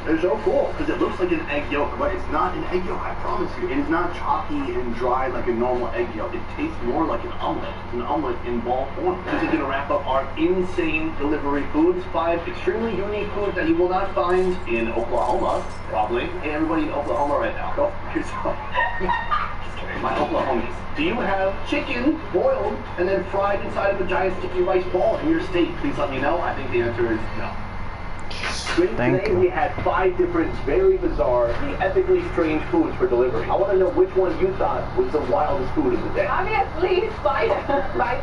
They're so cool, because it looks like an egg yolk, but it's not an egg yolk, I promise you. It is not chalky and dry like a normal egg yolk. It tastes more like an omelet. It's an omelet in ball form. This is going to wrap up our insane delivery foods. 5 extremely unique foods that you will not find in Oklahoma, probably. Hey, everybody in Oklahoma right now, go fuck yourself. Just kidding, my Oklahomies. Do you have chicken boiled and then fried inside of a giant sticky rice ball in your state? Please let me know. I think the answer is no. Today we had 5 different, very bizarre, ethically strange foods for delivery. I want to know which one you thought was the wildest food of the day. Obviously, by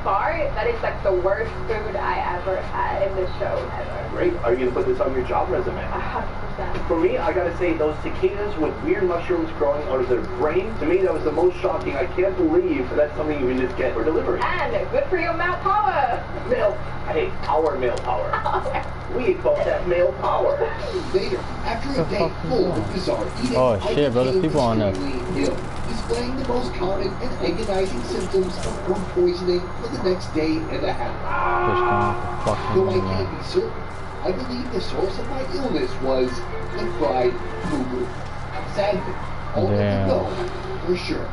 far, that is like the worst food I ever had in the show ever. Great. Are you going to put this on your job resume? 100%. For me, I gotta say, those cicadas with weird mushrooms growing out of their brain, to me, that was the most shocking. I can't believe that's something you can just get for delivery. And good for your male power. Male, hey, our male power. We both have male power. Later, after a day full of bizarre eating, Oh shit, bro, there's people on there. ill, displaying the most common and agonizing symptoms of food poisoning for the next day and a half. Though I can't be certain, I believe the source of my illness was the fried fugu. Sadly, all we can know for sure.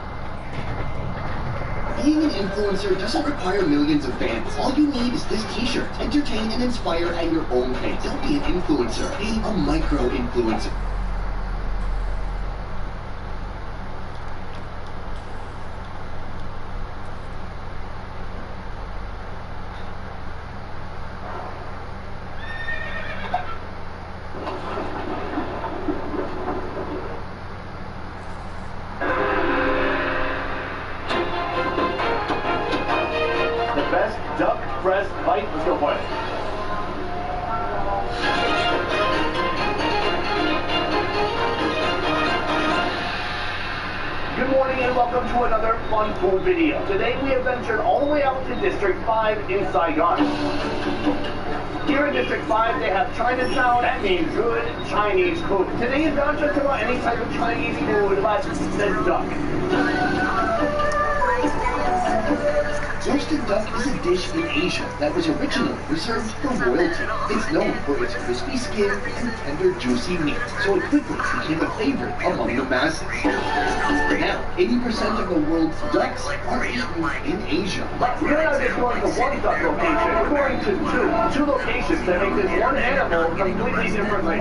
Being an influencer doesn't require millions of fans. All you need is this t-shirt. Entertain and inspire at your own pace. Don't be an influencer. Be a micro-influencer. last duck breast bite. Let's go for it. Good morning and welcome to another fun food video. Today we have ventured all the way out to District 5 in Saigon. Here in District 5 they have Chinatown. That means good Chinese food. Today is not just about any type of Chinese food, but the duck. Roasted duck is a dish in Asia that was originally reserved for royalty. It's known for its crispy skin and tender, juicy meat, so it quickly became a favorite among the masses. Now, 80% of the world's ducks are eaten in Asia. But we're not just going to one duck location, we're going to two locations that make this one animal completely differently.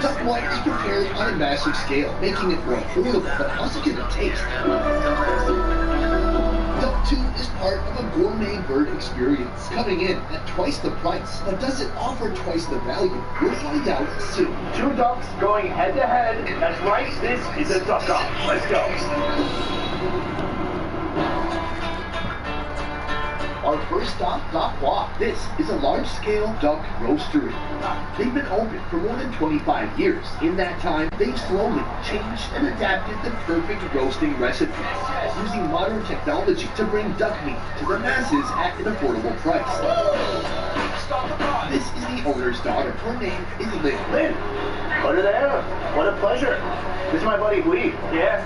Duck blood is prepared on a massive scale, making it more affordable, but how's it gonna taste? Duck 2 is part of a gourmet bird experience, coming in at twice the price. But does it offer twice the value? We'll find out soon. Two ducks going head to head. That's right, this is a duck off. Let's go. Our first stop, Duck Walk. This is a large-scale duck roastery. They've been open for more than 25 years. In that time, they've slowly changed and adapted the perfect roasting recipe, using modern technology to bring duck meat to the masses at an affordable price. This is the owner's daughter. Her name is Lynn. Lynn, put her there. What a pleasure. This is my buddy Hui. Yeah.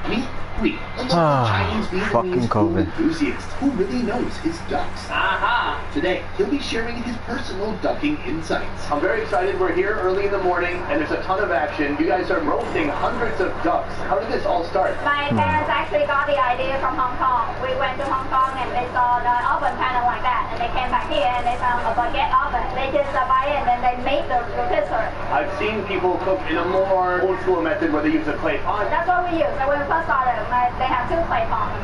Meet Hui, a local Chinese Vietnamese food enthusiast who really knows his ducks. Aha! Today, he'll be sharing his personal ducking insights. I'm very excited. We're here early in the morning, and there's a ton of action. You guys are roasting hundreds of ducks. How did this all start? My parents actually got the idea from Hong Kong. We went to Hong Kong and they saw the oven kind of like that, and they came back here and they found a baguette oven. They just buy it and then they made the rotisserie. I've seen people cook in a more old school method where they use a clay pot. That's what we use. So when we first started, they have two clay pots.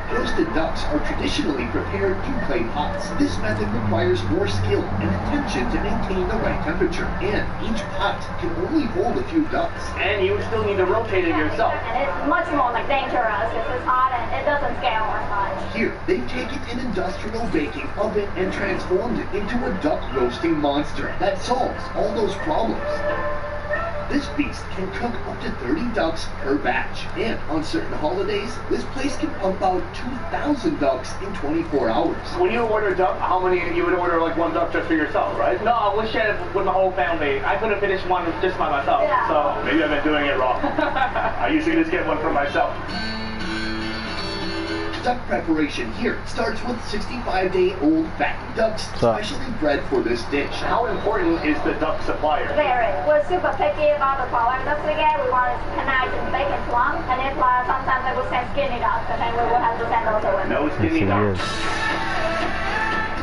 Roasted ducks are traditionally prepared in clay pots. This method requires more skill and attention to maintain the right temperature, and each pot can only hold a few ducks. And you still need to rotate it yourself. And it's much more like dangerous. It's hot and it doesn't scale as much. Here, they've taken an industrial baking oven and transformed it into a duck roasting monster that solves all those problems. This beast can cook up to 30 ducks per batch, and on certain holidays, this place can pump out 2,000 ducks in 24 hours. When you order duck, how many, you would order like one duck just for yourself, right? No, we share it with my whole family. I couldn't finish one just by myself, so maybe I've been doing it wrong. I usually just get one for myself. Duck preparation here starts with 65-day-old fattened ducks, specially bred for this dish. How important is the duck supplier? Very. We're super picky about the quality ducks we get. We want it nice and big and plump, and if sometimes they will send skinny ducks, and then we will have to send those away. No skinny ducks.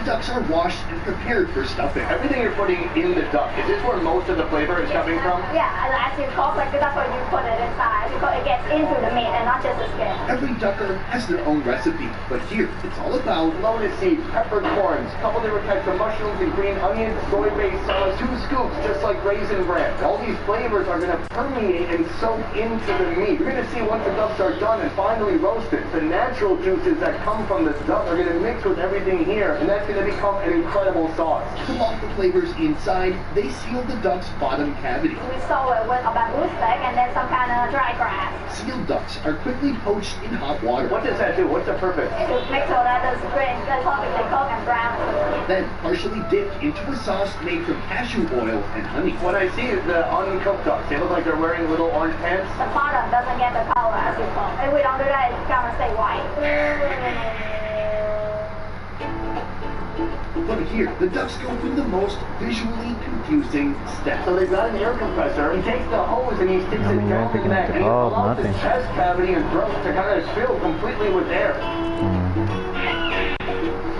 Ducks are washed and prepared for stuffing. Everything you're putting in the duck, is this where most of the flavor is coming from? Yeah, as you cook, like that's where you put it inside, because it gets into the meat and not just the skin. Every ducker has their own recipe, but here it's all about lotus seeds, peppercorns, a couple different types of mushrooms and green onions, soy-based sauce, 2 scoops, just like raisin bran. All these flavors are going to permeate and soak into the meat. You're going to see once the ducks are done and finally roasted, the natural juices that come from the duck are going to mix with everything here, and that's going to become an incredible sauce. To lock the flavors inside, they seal the duck's bottom cavity. We sew it with a bamboo stick and then some kind of dry grass. Sealed ducks are quickly poached in hot water. What does that do? What's the purpose? To make sure that the grains get perfectly cooked and brown. Then partially dipped into a sauce made from cashew oil and honey. What I see is the uncooked ducks. They look like they're wearing little orange pants. The bottom doesn't get the color as you cook. If we don't do that, it's gonna stay white. But here, the ducks go through the most visually confusing steps. So they've got an air compressor. He takes the hose and he sticks it down the neck, and he allows his chest cavity and throat to kind of fill completely with air.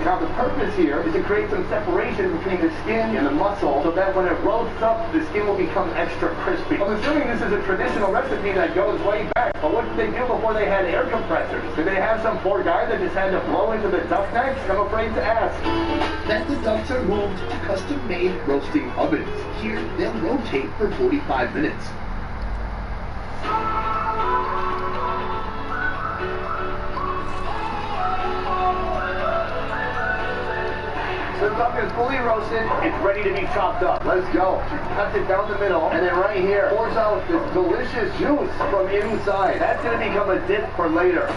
Now the purpose here is to create some separation between the skin and the muscle so that when it roasts up, the skin will become extra crispy. I'm assuming this is a traditional recipe that goes way back, but what did they do before they had air compressors? Did they have some poor guy that just had to blow into the duck necks? I'm afraid to ask. Then the ducks are moved to custom-made roasting ovens. Here, they'll rotate for 45 minutes. duck is fully roasted. It's ready to be chopped up. Let's go. She cuts it down the middle, and then right here pours out this delicious juice from inside. That's gonna become a dip for later.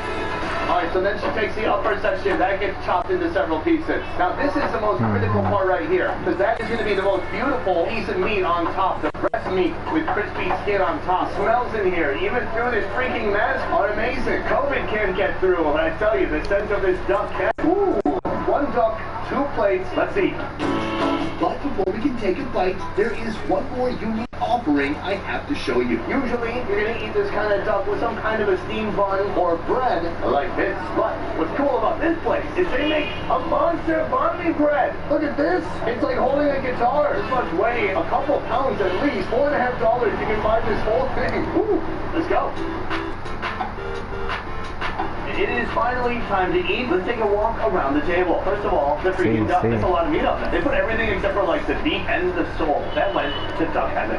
Alright, so then she takes the upper section, that gets chopped into several pieces. Now this is the most critical part right here, because that is going to be the most beautiful piece of meat on top, the breast meat with crispy skin on top. Smells in here, even through this freaking mask, are amazing. COVID can't get through, and I tell you, the scent of this duck can. Ooh, one duck, 2 plates, let's eat. But before we can take a bite, there is one more unique offering I have to show you. Usually, you're going to eat this kind of duck with some kind of a steamed bun or bread like this. But what's cool about this place is they make a monster banh mi bread. Look at this. It's like holding a guitar. This much weight, a couple pounds at least. $4.50, you can buy this whole thing. Woo, let's go. It is finally time to eat. Let's take a walk around the table. First of all, the freaking duck. There's a lot of meat on there. They put everything except for like the beak and the soul. That went to duck heaven.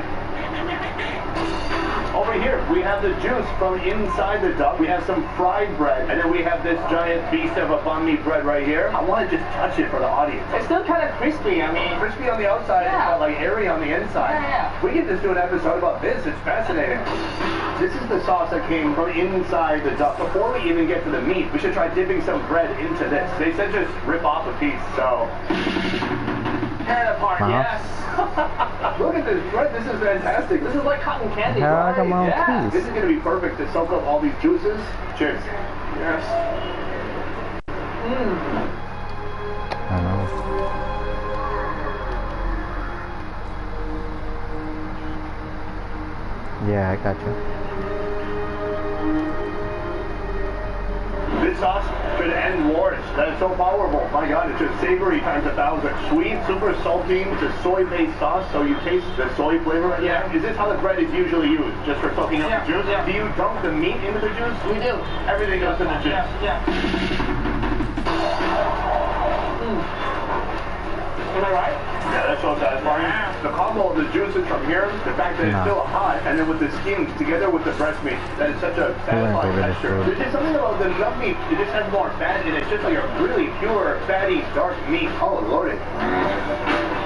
Over here, we have the juice from inside the duck. We have some fried bread, and then we have this giant beast of a banh mi bread right here. I want to just touch it for the audience. It's still kind of crispy. I mean, crispy on the outside, but like airy on the inside. Yeah. We can just do an episode about this. It's fascinating. This is the sauce that came from inside the duck. Before we even get to the meat, we should try dipping some bread into this. They said just rip off a piece, so... Tear it apart, yes! Look at this bread, this is fantastic. This is like cotton candy, right? Yeah, this is going to be perfect to soak up all these juices. Cheers. Yes. Mmm. I know. Yeah, I got you. This sauce could end wars. That is so powerful. My God, it's just savory times 1,000. Sweet, super salty. It's a soy-based sauce, so you taste the soy flavor. Yeah. Is this how the bread is usually used? Just for soaking up the juice? Yeah. Do you dunk the meat into the juice? We do. Everything goes in the juice. Yeah. Am I right? Yeah, that's so satisfying. The combo of the juices from here, the fact that it's still hot, and then with the skins together with the breast meat, that is such a satisfying texture. There's just something about the duck meat, it just has more fat, and it's just like a really pure, fatty, dark meat. Oh, Lord.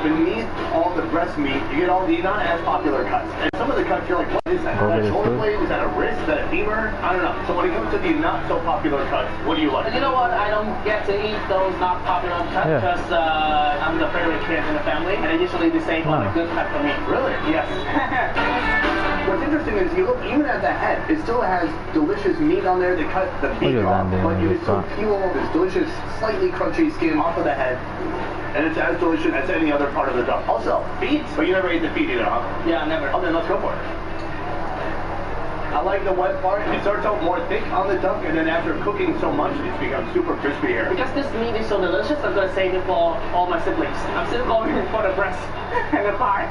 Beneath all the breast meat, you get all the not as popular cuts. And some of the cuts, you're like, what is that? Is that a shoulder blade? Is that a wrist? Is that a femur? I don't know. So when it comes to the not so popular cuts, what do you like? You know what? I don't get to eat those not popular cuts because I'm the favorite kid in the family, and I usually they say, oh, a good cut for me. Really? Yes. What's interesting is you look even at the head, it still has delicious meat on there. They cut the beak off, but you can still peel this delicious, slightly crunchy skin off of the head. And it's as delicious as any other part of the duck. Also, feet. But you never ate the feet either, huh? Yeah, never. Oh, then let's go for it. I like the wet part. It starts out more thick on the duck, and then after cooking so much, it's become super crispy here. Because this meat is so delicious, I'm going to save it for all my siblings. I'm still going for the breast and the thigh.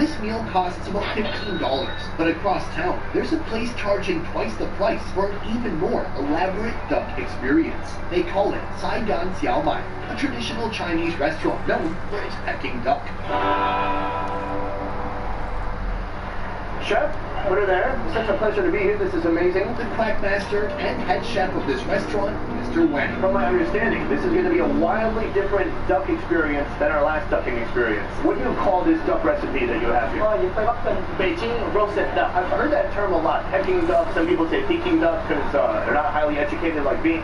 This meal costs about $15, but across town, there's a place charging twice the price for an even more elaborate duck experience. They call it Saigon Xiao Mai, a traditional Chinese restaurant known for its Peking duck. Chef, put her there. It's such a pleasure to be here. This is amazing. The quackmaster and head chef of this restaurant, Mr. Wang. From my understanding, this is going to be a wildly different duck experience than our last ducking experience. What do you call this duck recipe that you have here? Oh, you play up in Beijing roasted duck. I've heard that term a lot. Peking duck. Some people say Peking duck because they're not highly educated like me.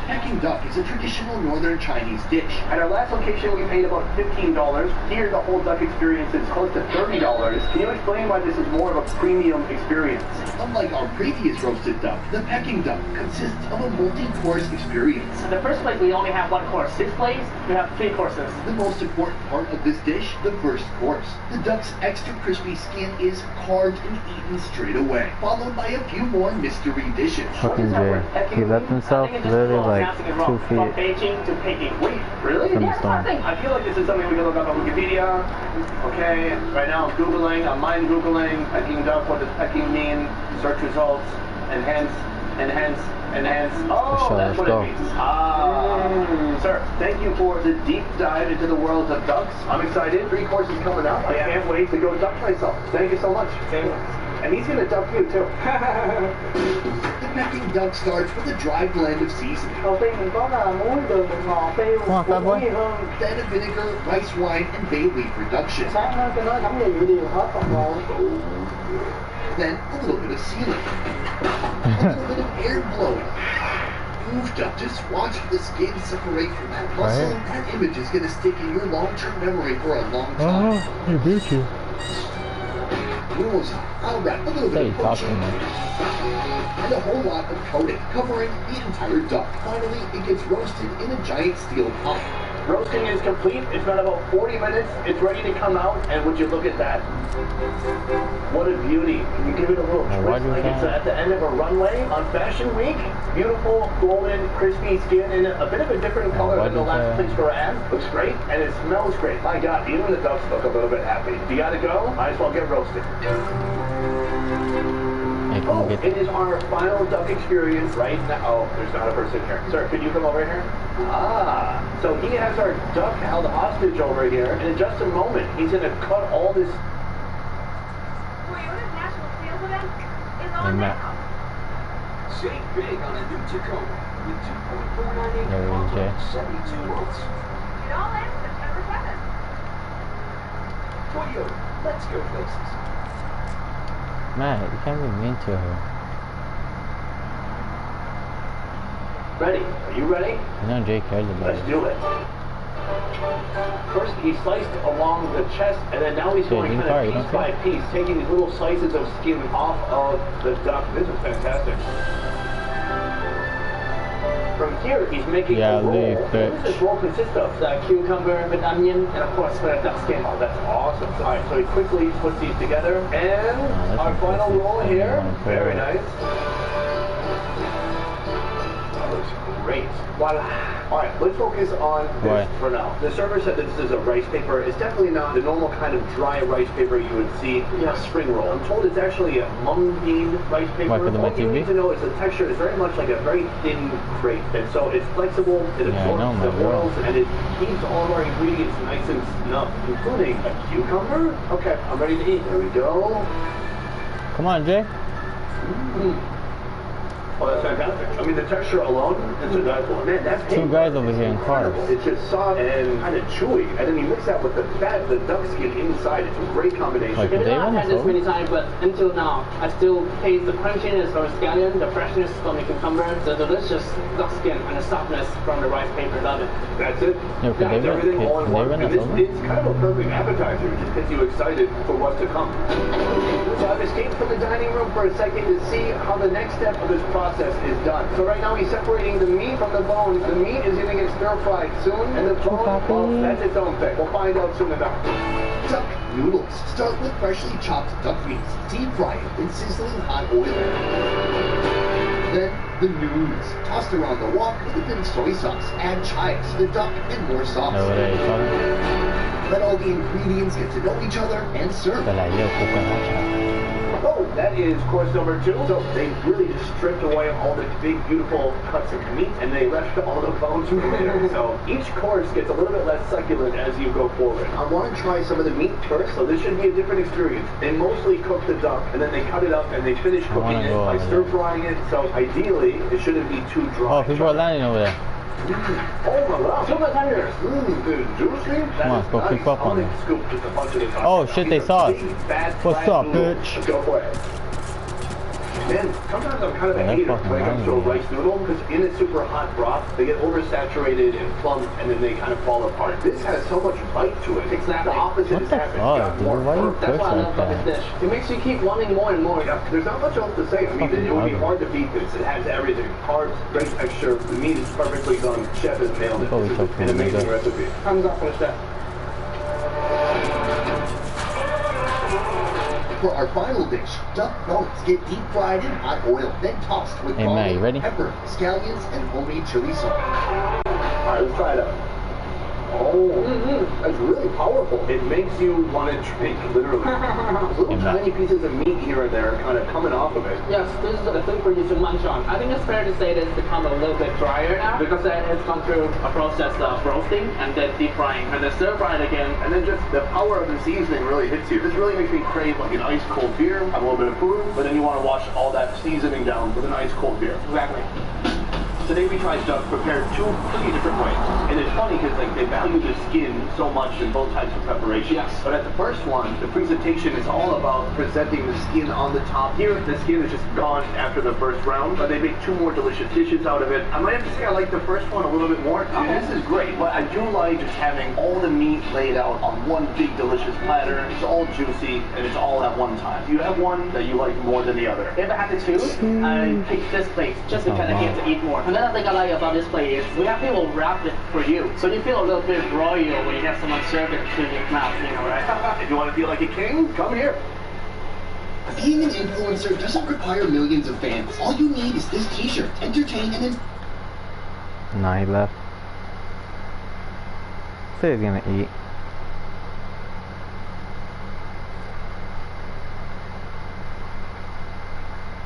Peking duck is a traditional northern Chinese dish. At our last location, we paid about $15. Here, the whole duck experience is close to $30. Can you explain why this is more of a premium experience? Unlike our previous roasted duck, the Peking duck consists of a multi-course experience. In the first place, we only have one course. This place, we have 3 courses. The most important part of this dish, the first course. The duck's extra crispy skin is carved and eaten straight away, followed by a few more mystery dishes. Fucking Jay. He left himself literally like 2 feet from Beijing to Peking. Wait, really? from Yeah, the stone. I feel like this is something we can look up on Wikipedia. Okay, right now I'm Googling, I'm mind Googling, Peking duck, what does Peking mean? Search results, enhance. Oh, that's what it means. Sir, thank you for the deep dive into the world of ducks. I'm excited. 3 courses coming up. I can't wait to go duck myself. Thank you so much. Same. And he's gonna duck you too. The Peking duck starts with a dry blend of seasoning. Đầu tiên mình có là muối, đường, bột ngọt, tiêu, muối nhiều hơn. Then a vinegar, rice wine, and bay leaf reduction. Sáng nó cho nó thấm gia vị đều hết còn rồi. Then a little bit of sealing. A little bit of air blowing. Moved up, just watch the skin separate from that muscle. Right. That image is going to stick in your long-term memory for a long time. Oh, you beat you. I'll wrap a little bit of poaching and a whole lot of coating, covering the entire duck. Finally, it gets roasted in a giant steel pot. Roasting is complete. It's been about 40 minutes. It's ready to come out. And would you look at that? What a beauty. Can you give it a little twist like it's at the end of a runway on Fashion Week? Beautiful, golden, crispy skin in a bit of a different color than the last place we're at. Looks great. And it smells great. My God, even the ducks look a little bit happy. You gotta go. Might as well get roasted. Oh, it is our final duck experience right now. Oh, there's not a person here. Sir, could you come over here? Ah, so he has our duck held hostage over here, and in just a moment, he's going to cut all this. Toyota's National Sales Event is on now. Save big on a new Tacoma with 2.498 There we go. 72 months. It all ends September 7th. Toyota, let's go places. Matt, you can't be mean to her. Ready? Are you ready? I know Jay cares about Let's it. do it. First, he sliced along the chest, and then now he's going kind of piece by piece, taking these little slices of skin off of the duck. This is fantastic. From here, he's making a roll. What does this roll consist of? Cucumber with onion, and of course, duck skin. Oh, that's awesome. All right, so he quickly puts these together, and our final roll here. Very nice. That looks great. Voila. All right, let's focus on this for now. The server said that this is a rice paper. It's definitely not the normal kind of dry rice paper you would see in a spring roll. I'm told it's actually a mung bean rice paper. What you need to know is the texture is very much like a very thin crepe, and so it's flexible, it absorbs the oils, and it keeps all of our ingredients nice and snug, including a cucumber. Okay, I'm ready to eat. There we go. Come on, Jay. Oh, that's fantastic. I mean, the texture alone is a die for. Man, that's two guys over here in cars. It's just soft and kind of chewy, and then you mix that with the fat, the duck skin inside. It's a great combination. Like, I've not had this many times, but until now, I still taste the crunchiness from the scallion, the freshness from the cucumber, the delicious duck skin, and the softness from the rice paper. Love it. That's it. Yeah, That's everything all in one. And it's kind of a perfect appetizer. It just gets you excited for what's to come. So I've escaped from the dining room for a second to see how the next step of this process is done. So right now he's separating the meat from the bone. The meat is going to get stir-fried soon, and the bone, well, that's its own thing. We'll find out soon enough. Duck noodles. Start with freshly chopped duck meats. Deep fry it in sizzling hot oil. Then the noodles. Tossed around the wok with a bit of soy sauce. Add chives, the duck, and more sauce. Let all the ingredients get to know each other and serve. Oh, that is course number 2. So they really just stripped away all the big, beautiful cuts of meat, and they left all the bones in there. So each course gets a little bit less succulent as you go forward. I want to try some of the meat first, so this should be a different experience. They mostly cook the duck, and then they cut it up, and they finish cooking it by stir-frying it. So ideally, it shouldn't be too dry. Oh, people are landing over there. Oh my God! Super tenders. Juicy. Come on, go keep up on them. Oh shit, they saw us. What's up, bitch? Go for it. Man, sometimes I'm kind of a hater when it comes to a rice noodle, because in a super hot broth, they get oversaturated and plump, and then they kind of fall apart. This has so much bite to it. Exactly. The opposite is happening. That's why I love this dish. It makes you keep wanting more and more. Yeah, there's not much else to say. I mean, it would be hard to beat this. It has everything. Carbs, great texture, the meat is perfectly done. Chef has nailed it. This is an amazing recipe. Thumbs up for the chef. For our final dish, duck bones get deep fried in hot oil, then tossed with garlic, pepper, scallions, and homemade chili sauce. Alright, let's try it out. That's really powerful. It makes you want to drink, literally. Little tiny pieces of meat here and there kind of coming off of it. Yes, this is the thing for you to munch on. I think it's fair to say that it's become a little bit drier now because it has gone through a process of roasting and then deep frying and then stir fried again. And then just the power of the seasoning really hits you. This really makes me crave like an ice cold beer, have a little bit of food, but then you want to wash all that seasoning down with an ice cold beer. Exactly. Today we tried duck prepared two pretty different ways. And it's funny because like they value the skin so much in both types of preparations. Yes. But at the first one, the presentation is all about presenting the skin on the top. Here, the skin is just gone after the first round, but they make two more delicious dishes out of it. I might have to say I like the first one a little bit more. This is great, but I do like just having all the meat laid out on one big delicious platter. It's all juicy and it's all at one time. Do you have one that you like more than the other? If I had to choose, I pick this place just because I get to eat more. Another thing I like about this place is we have people wrap it for you, so you feel a little bit royal when you have someone serve it to your mouth, you know, right? If you want to feel like a king, come here. Being an influencer doesn't require millions of fans. All you need is this t-shirt. Entertain and No, he left. Said he's gonna eat.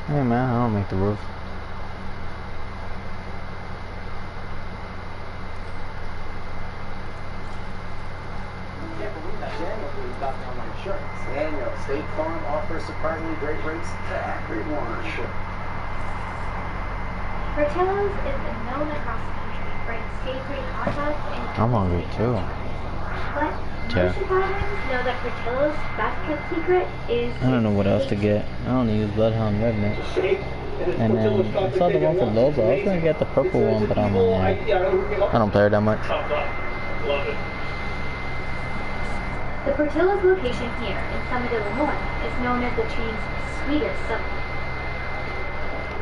Hey man, I don't make the rules. Daniel, State Farm offers surprisingly great rates to accurate warranty. Portillo's is known across the country for its savory hot dogs and I'm hungry too. But most Chicagoans know that Portillo's best-kept secret is I don't know what else to get. I only use Bloodhound Redneck. And then I saw the one for Lobo. I was gonna get the purple one, but I'm like, I don't play her that much. Love it. The Portillo's location here in Summit, Illinois is known as the chain's sweetest subway.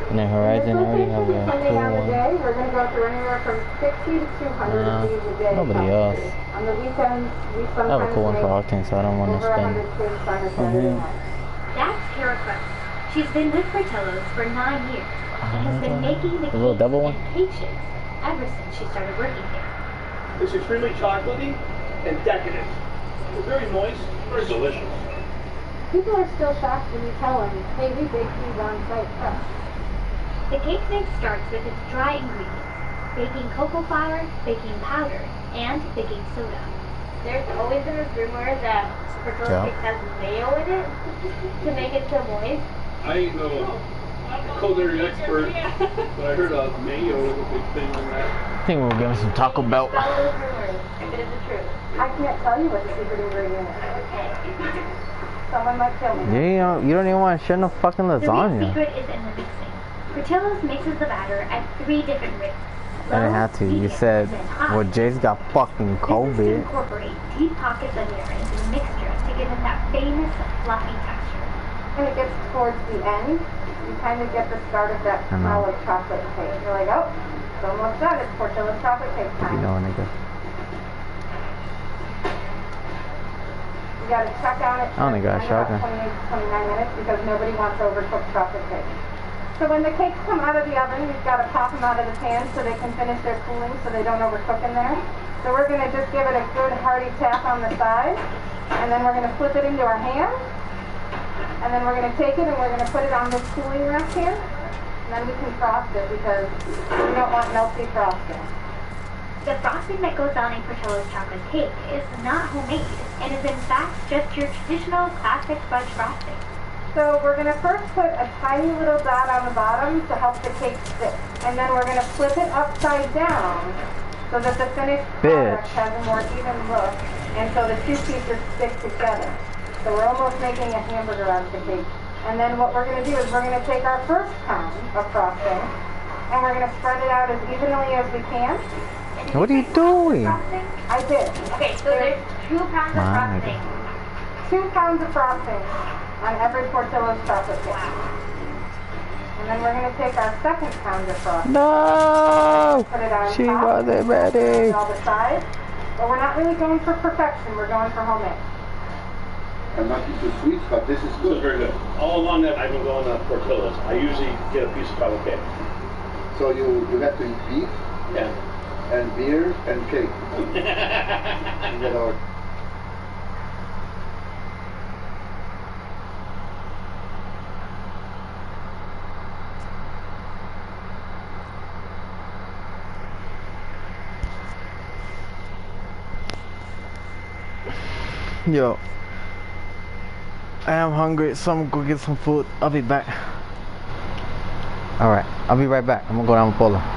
And then Horizon already have a Depending cool on the one. day, we're going to go through anywhere from 60 to 200 of these a day. Nobody else. On the weekends, we I sometimes have a cool one for make Octane, so I don't want to over spend. 100 kids on a Saturday night. That's Kara Crust. She's been with Portillo's for 9 years and has been making the little double one? cake shapes ever since she started working here. It's extremely chocolatey and decadent. It's very moist, very delicious. People are still shocked when you tell them, hey, we bake these on site fresh. The cake mix starts with its dry ingredients: baking cocoa flour, baking powder, and baking soda. There's always been this rumor that Portillo's cake has mayo in it to make it so moist. I ain't no culinary expert, but I heard mayo is a big thing in that. I think we'll give him some Taco Bell. Follow those rumors if it is the truth. I can't tell you what the secret ingredient is. Someone might kill me. You don't even want to share no fucking The real lasagna. secret is in the mixing. Portillo's mixes the batter at 3 different rates. I didn't have to. You said, well, Jay's got fucking This is to COVID. incorporate deep pockets of air into the mixture to give it that famous fluffy texture. When it gets towards the end, you kind of get the start of that I know. smell of chocolate cake. You're like, oh, it's almost done. It's Portillo's chocolate cake You time. know, nigga. You gotta check on it I only got a in about shotgun. 28 to 29 minutes because nobody wants overcooked chocolate cake. So when the cakes come out of the oven, we've got to pop them out of the pan so they can finish their cooling so they don't overcook in there. So we're going to just give it a good hearty tap on the side, and then we're going to flip it into our hand, and then we're going to take it and we're going to put it on this cooling rack here, and then we can frost it because we don't want melty frosting. The frosting that goes on a Portillo's chocolate cake is not homemade and is in fact just your traditional classic fudge frosting. So we're going to first put a tiny little dot on the bottom to help the cake stick. And then we're going to flip it upside down so that the finished product has a more even look and so the two pieces stick together. So we're almost making a hamburger out of the cake. And then what we're going to do is we're going to take our first pound of frosting and we're going to spread it out as evenly as we can. What are you doing? I did. Okay, so there's 2 pounds of frosting. 2 pounds of frosting on every Portillo's chocolate cake. And then we're going to take our second pound of frosting. No! Put it on She top, wasn't ready. on all the sides. But we're not really going for perfection. We're going for homemade. I'm not into sweets, but this is This good. is very good. All along that I've been going to Portillo's. I usually get a piece of chocolate cake. So you got to eat beef? Yeah. and beer and cake. You get our Yo, I am hungry, so I'm gonna go get some food. I'll be back. Alright, I'll be right back. I'm gonna go down with Paula.